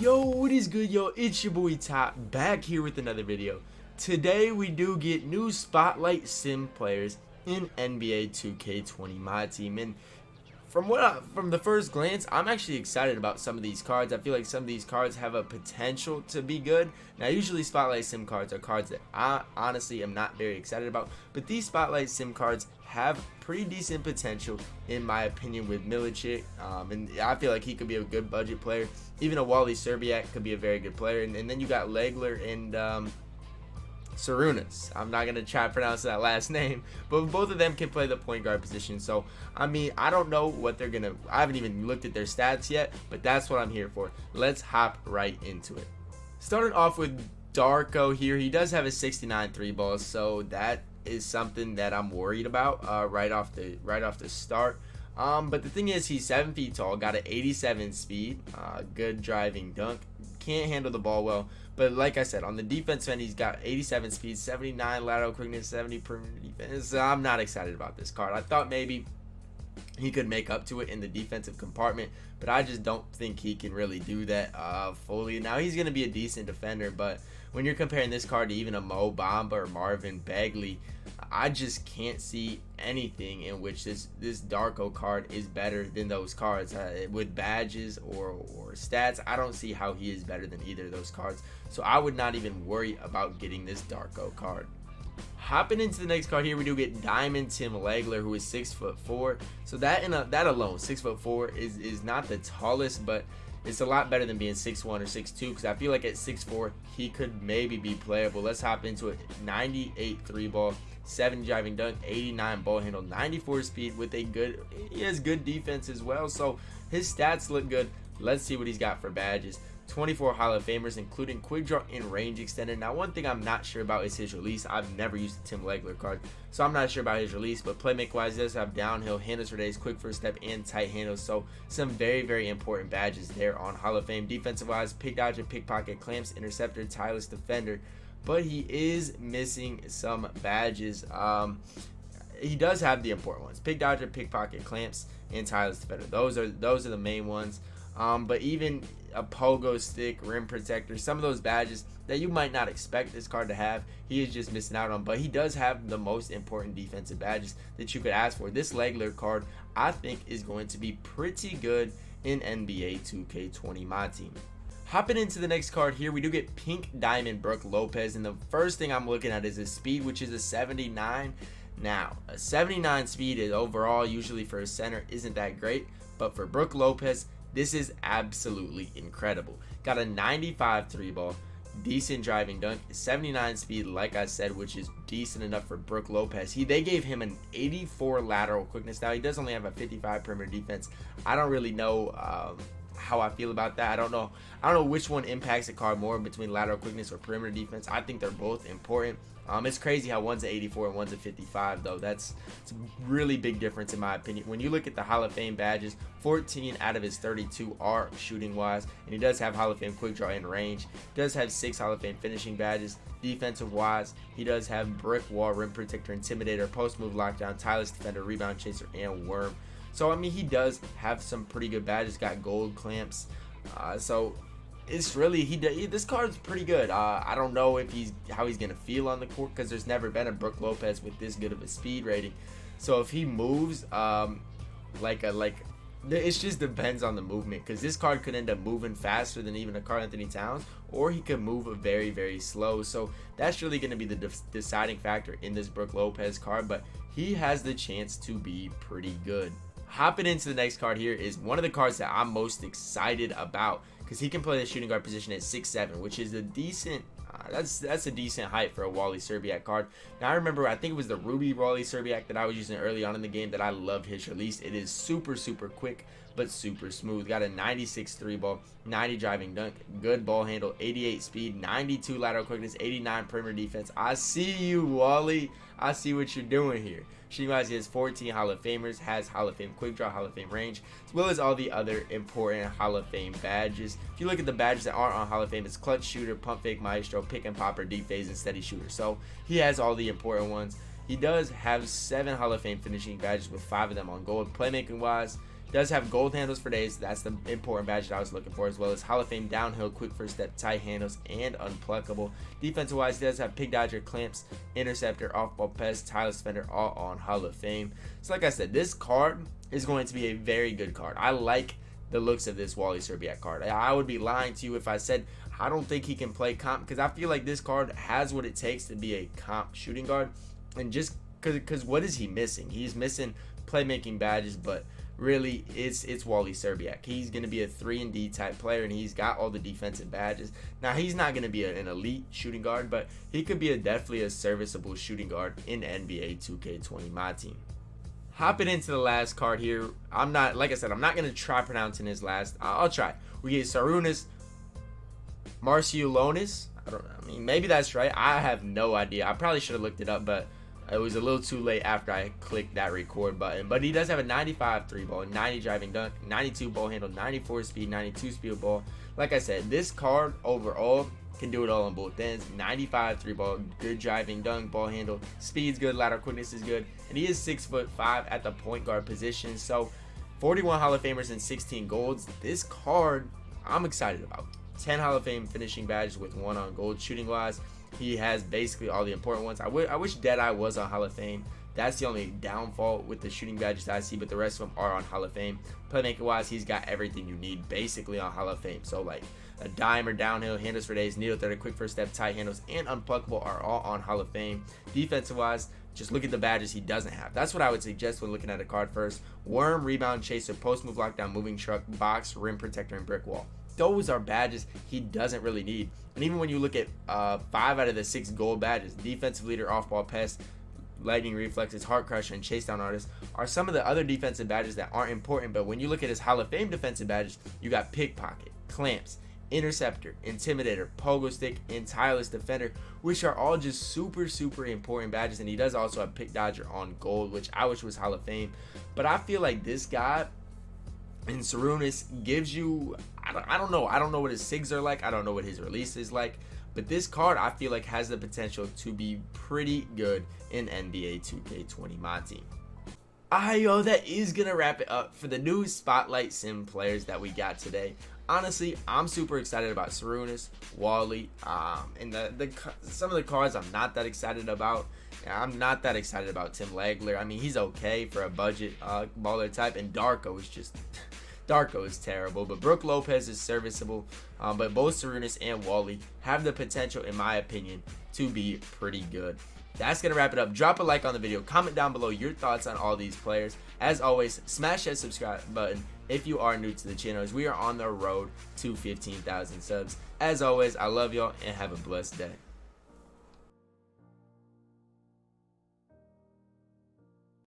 Yo, what is good, yo? It's your boy Top, back here with another video. Today we do get new Spotlight Sim players in NBA 2K20 Myteam, and from the first glance, I'm actually excited about some of these cards. I feel like some of these cards have a potential to be good. Now, usually Spotlight Sim cards are cards that I honestly am not very excited about, but these Spotlight Sim cards have pretty decent potential in my opinion with Milicic, and I feel like he could be a good budget player. Even a Wally could be a very good player, and then you got Legler and Sarunas. I'm not going to try to pronounce that last name, but both of them can play the point guard position. So, I mean, I don't know what they're going to, I haven't even looked at their stats yet, but that's what I'm here for. Let's hop right into it. Starting off with Darko here, he does have a 69 3 ball, so that is something that I'm worried about right off the start. But the thing is, he's 7 feet tall, got an 87 speed, good driving dunk, can't handle the ball well. But like I said, on the defense end, he's got 87 speed, 79 lateral quickness, 70 perimeter defense. So I'm not excited about this card. I thought maybe he could make up to it in the defensive compartment, but I just don't think he can really do that fully. Now, he's going to be a decent defender, but when you're comparing this card to even a Mo Bamba or Marvin Bagley, I just can't see anything in which this Darko card is better than those cards. With badges or stats, I don't see how he is better than either of those cards. So I would not even worry about getting this Darko card. Hopping into the next card here, we do get Diamond Tim Legler, who is 6'4". So that alone, 6'4", is not the tallest, but it's a lot better than being 6'1" or 6'2", because I feel like at 6'4", he could maybe be playable. Let's hop into it. 98 3 ball, 70 driving dunk, 89 ball handle, 94 speed with he has good defense as well. So his stats look good. Let's see what he's got for badges. 24 Hall of Famers, including quick draw and range extended. Now, one thing I'm not sure about is his release. I've never used the Tim Legler card, so I'm not sure about his release. But playmaking wise, he does have downhill, handles for days, quick first step, and tight handles. So some very, very important badges there on Hall of Fame. Defensive wise, pick dodger, pickpocket, clamps, interceptor, tireless defender. But he is missing some badges. He does have the important ones: pick dodger, pickpocket, clamps, and tireless defender. Those are the main ones. But even a pogo stick, rim protector, some of those badges that you might not expect this card to have, he is just missing out on. But he does have the most important defensive badges that you could ask for. This Legler card, I think, is going to be pretty good in NBA 2K20 Myteam. Hopping into the next card here, we do get Pink Diamond Brook Lopez, and the first thing I'm looking at is his speed, which is a 79. Now, a 79 speed is overall, usually for a center, isn't that great, but for Brook Lopez, this is absolutely incredible. Got a 95 3 ball, decent driving dunk, 79 speed, like I said, which is decent enough for Brook Lopez. They gave him an 84 lateral quickness. Now, he does only have a 55 perimeter defense. I don't really know how I feel about that. I don't know which one impacts the card more between lateral quickness or perimeter defense. I think they're both important. It's crazy how one's an 84 and one's a 55, though. It's a really big difference in my opinion. When you look at the Hall of Fame badges, 14 out of his 32 are shooting wise, and he does have Hall of Fame quick draw and range. He does have 6 Hall of Fame finishing badges. Defensive wise, he does have brick wall, rim protector, intimidator, post move lockdown, tireless defender, rebound chaser, and worm. So I mean, he does have some pretty good badges. Got gold clamps. So it's really this card's pretty good. I don't know if how he's gonna feel on the court, because there's never been a Brook Lopez with this good of a speed rating. So if he moves it just depends on the movement, because this card could end up moving faster than even a Karl-Anthony Towns, or he could move very, very slow. So that's really going to be the deciding factor in this Brook Lopez card, but he has the chance to be pretty good. Hopping into the next card here is one of the cards that I'm most excited about, because he can play the shooting guard position at 6'7", which is a decent that's a decent height for a Wally card. Now, I remember, I think it was the Ruby Wally that I was using early on in the game that I loved his release. It is super, super quick, but super smooth. Got a 96 3 ball, 90 driving dunk, good ball handle, 88 speed, 92 lateral quickness, 89 perimeter defense. I see you, Wally. I see what you're doing here. Shooting wise, he has 14 Hall of Famers, has Hall of Fame quick draw, Hall of Fame range, as well as all the other important Hall of Fame badges. If you look at the badges that aren't on Hall of Fame, it's clutch shooter, pump fake maestro, pick and popper, deep phase, and steady shooter. So he has all the important ones. He does have 7 Hall of Fame finishing badges, with 5 of them on gold. Playmaking wise, Does have gold handles for days. That's the important badge that I was looking for, as well as Hall of Fame downhill, quick first step, tight handles, and unpluckable. Defensive wise, does have pick dodger, clamps, interceptor, off ball pest, tireless defender, all on Hall of Fame. So like I said, this card is going to be a very good card. I like the looks of this Wally Szczerbiak card. I would be lying to you if I said I don't think he can play comp, because I feel like this card has what it takes to be a comp shooting guard. And just because what is he missing? He's missing playmaking badges, but really it's Wally Szczerbiak. He's going to be a 3-and-D type player, and he's got all the defensive badges. Now, he's not going to be an elite shooting guard, but he could be definitely a serviceable shooting guard in NBA 2K20 Myteam. Hopping into the last card here, like I said, I'm not going to try pronouncing his last. I'll try. We get Sarunas Marciulonis. I don't know. I mean, maybe that's right. I have no idea. I probably should have looked it up, but it was a little too late after I clicked that record button. But he does have a 95 3 ball, 90 driving dunk, 92 ball handle, 94 speed, 92 speed ball. Like I said, this card overall can do it all on both ends. 95 3 ball, good driving dunk, ball handle, speed's good, lateral quickness is good, and he is 6'5" at the point guard position. So 41 Hall of Famers and 16 golds. This card I'm excited about. 10 Hall of Fame finishing badges with 1 on gold. Shooting wise, he has basically all the important ones. I wish Deadeye was on Hall of Fame. That's the only downfall with the shooting badges that I see, but the rest of them are on Hall of Fame. Playmaker wise, he's got everything you need basically on Hall of Fame. So like a dime or downhill, handles for days, needle threader, quick first step, tight handles, and unpluckable are all on Hall of Fame. Defensive wise, just look at the badges he doesn't have. That's what I would suggest when looking at a card first. Worm, rebound chaser, post move lockdown, moving truck, box, rim protector, and brick wall. Those are badges he doesn't really need. And even when you look at 5 out of the 6 gold badges, defensive leader, off ball pest, lightning reflexes, heart crusher, and chase down artist are some of the other defensive badges that aren't important. But when you look at his Hall of Fame defensive badges, you got pickpocket, clamps, interceptor, intimidator, pogo stick, and tireless defender, which are all just super important badges. And he does also have pick dodger on gold, which I wish was Hall of Fame. But I feel like this guy and Sarunas gives you, I don't know what his SIGs are like, I don't know what his release is like, but this card I feel like has the potential to be pretty good in NBA 2K20 Myteam. Yo, that is gonna wrap it up for the new Spotlight Sim players that we got today. Honestly, I'm super excited about Sarunas, Wally, and some of the cards I'm not that excited about. I'm not that excited about Tim Legler. I mean, he's okay for a budget baller type, and Darko is terrible, but Brook Lopez is serviceable. But both Sarunas and Wally have the potential, in my opinion, to be pretty good. That's going to wrap it up. Drop a like on the video. Comment down below your thoughts on all these players. As always, smash that subscribe button if you are new to the channel, as we are on the road to 15,000 subs. As always, I love y'all and have a blessed day.